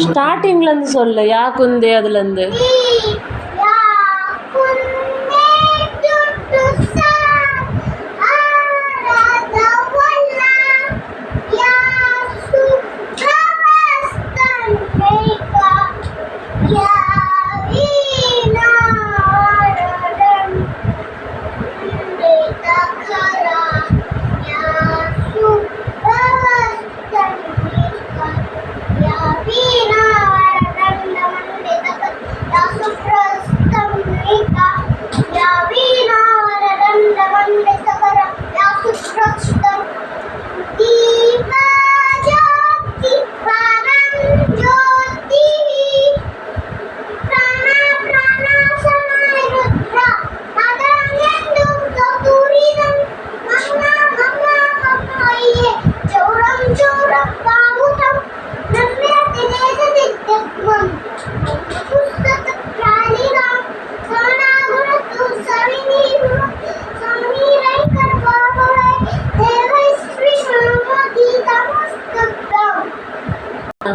ஸ்டார்டிங்லேருந்து சொல்லு, யாக்குந்தே அதுலேருந்து.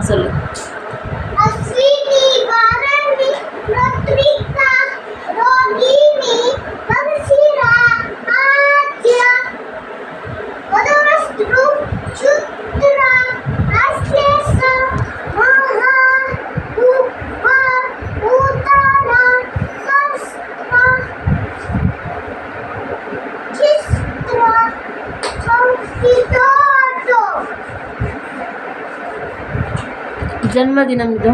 சொல்லு. ಜನ್ಮದಿನ ಇದು.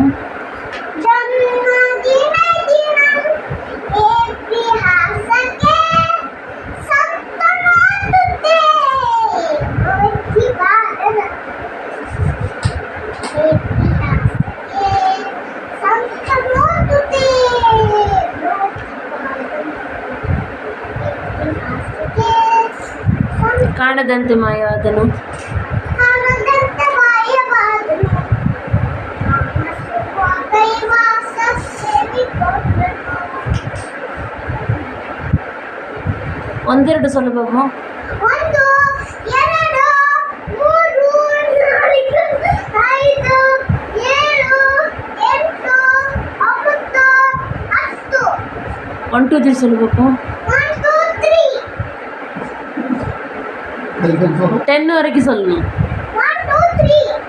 ಕಾಣದಂತೆ ಮಾಯವಾದನು. ಒಂದೆರಡು ಸೊಲ್ಲು ಬಾಬು. 1 2 3 4 5 7 8 9 10. 1 2 3 ಸೊಲ್ಲು ಬಾಬು. 1 2 3 10 ವರೆಗೆ ಸೊಲ್ಲು. 1 2 3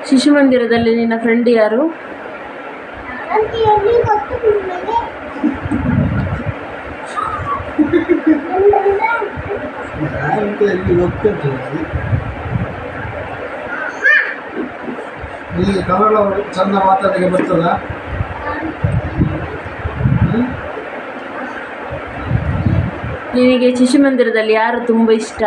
ಶಿಶು ಮಂದಿರದಲ್ಲಿ ನಿನ್ನ ಫ್ರೆಂಡ್ ಯಾರು? ಕನ್ನಡ ಚಂದ ಮಾತಾಡಲಿಕ್ಕೆ ಬರ್ತದ? ನಿನಗೆ ಶಿಶು ಮಂದಿರದಲ್ಲಿ ಯಾರು ತುಂಬ ಇಷ್ಟ?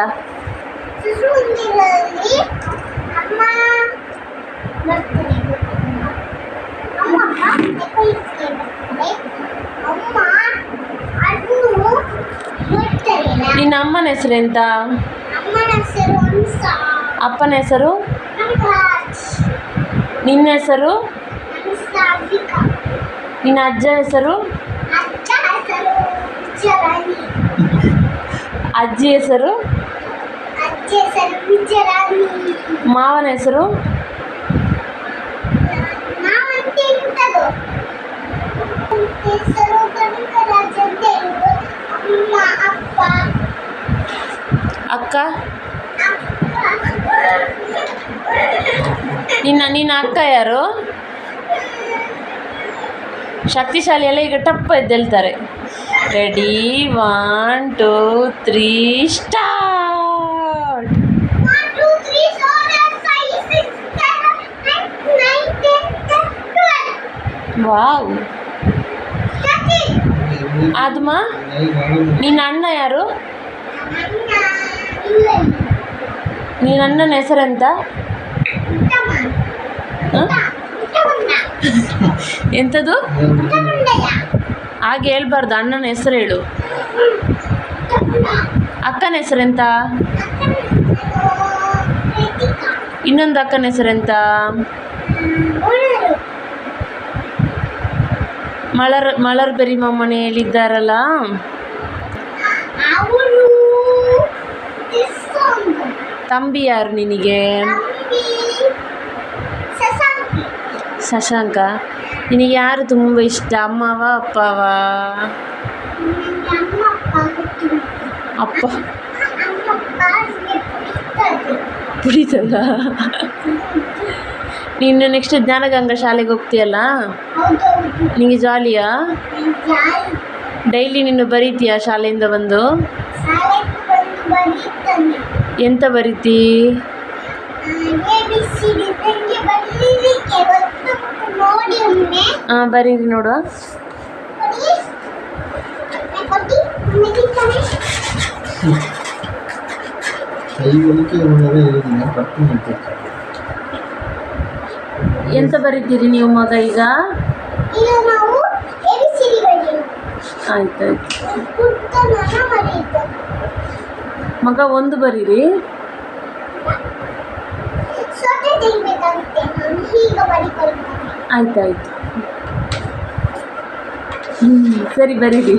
ನಿನ್ನ ಅಮ್ಮನ ಹೆಸರೆಂತ? ಅಪ್ಪನ ಹೆಸರು? ನಿನ್ನ ಹೆಸರು? ನಿನ್ನ ಅಜ್ಜ ಹೆಸರು? ಅಜ್ಜಿ ಹೆಸರು? ಮಾವನ ಹೆಸರು? ಅಕ್ಕ ನಿನ್ನ ಅಕ್ಕ ಯಾರು? ಶಕ್ತಿಶಾಲಿ ಎಲ್ಲ ಈಗ ಟಪ್ಪ ಎದ್ದೇಳ್ತಾರೆ. Ready 1 2 3 start. 1 2 3 4 5 6 7 8 9 10 12. ವಾವ್. ಆದ್ಮ ನಿನ್ನ ಅಣ್ಣ ಯಾರು? ನಿನ್ನ ಅಣ್ಣನ ಹೆಸರೆಂತ? ಎಂಥದ್ದು? ಹಾಗೆ ಹೇಳ್ಬಾರ್ದು, ಅಣ್ಣನ ಹೆಸರು ಹೇಳು. ಅಕ್ಕನ ಹೆಸರೆಂತ? ಇನ್ನೊಂದು ಅಕ್ಕನ ಹೆಸರೆಂತ? ಮಲರ್ಬೆರಿ ಮಮ್ಮನೆ ಹೇಳಿದ್ದಾರಲ್ಲ. ತಂಬಿ ಯಾರು ನಿನಗೆ? ಶಶಾಂಕ. ನಿನಗೆ ಯಾರು ತುಂಬ ಇಷ್ಟ, ಅಮ್ಮವ ಅಪ್ಪವ? ಅಪ್ಪ ಪುಡಿತಲ್ಲ. ನೀನು ನೆಕ್ಸ್ಟ್ ಜ್ಞಾನಗಂಗಾ ಶಾಲೆಗೆ ಹೋಗ್ತೀಯಲ್ಲ, ನಿನಗೆ ಜಾಲಿಯಾ? ಡೈಲಿ ನೀನು ಬರೀತೀಯಾ ಶಾಲೆಯಿಂದ ಬಂದು? ಎಂತ ಬರೀತಿ? ಹಾಂ ಬರೀರಿ ನೋಡುವ. ಎಂತ ಬರೀತೀರಿ ನೀವು ಮಗ ಈಗ? ಆಯ್ತಾಯ್ತು ಮಗ, ಒಂದು ಬರೀರಿ. ಆಯ್ತಾಯ್ತು ಸರಿ ಬರೀರಿ.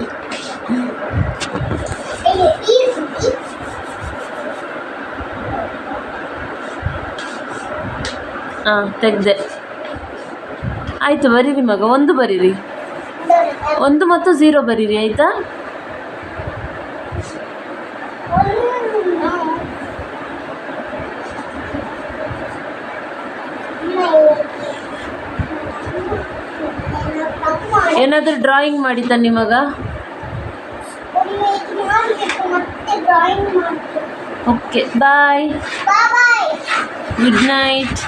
ಹಾಂ ತೆಗ್ದೆ. ಆಯಿತು ಬರೀರಿ ಮಗ, ಒಂದು ಬರೀರಿ. 1 ಮತ್ತು 0 ಬರೀರಿ ಆಯಿತಾ? ಏನಾದರೂ ಡ್ರಾಯಿಂಗ್ ಮಾಡಿ ತನ್ನಿ ಮಗ. Okay bye. Good night.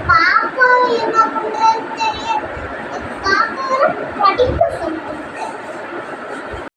ಪಾಪ